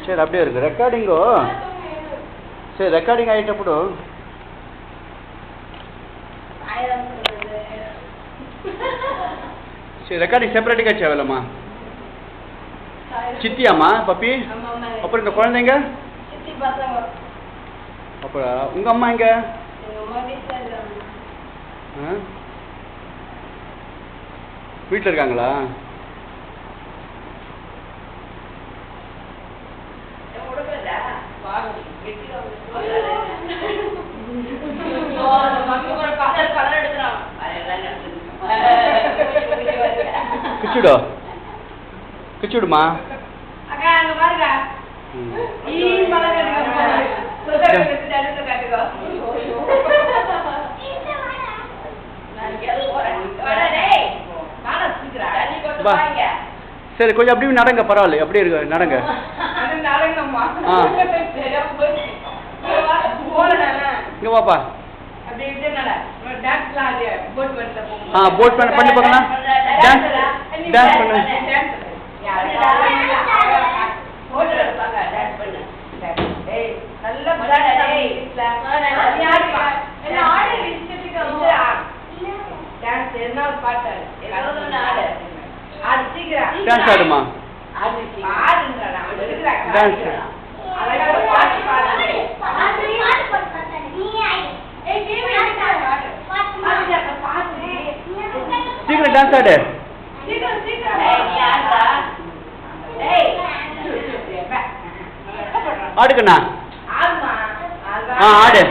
சரி அப்படியே இருக்கு ரெக்கார்டிங்கோ சரி ரெக்கார்டிங் అయ్యేటప్పుడు சரி ரெக்கார்டிங் செப்பரேட்டா செய்யலாமா சித்தியாமா பப்பி அப்புறம் இந்த குழந்தைங்க சித்தி பசங்க அப்புறம் உங்க அம்மா எங்க வீட்டில் இருக்காங்களா கிச்சுடோ கிச்சுடுமா சரி கொஞ்சம் அப்படியே நடங்க பரவாயில்ல அப்படியே இருக்கு நடங்க இங்க வாப்பா போட் பண்ணி பார்க்கலாம் டான்ஸ் டான்ஸ் பண்ணு டான்ஸ் ஆடுமா டான்ஸ் சீக்கிரம் டான்ஸ் ஆடு ஆடுக்கண்ணா ஆடு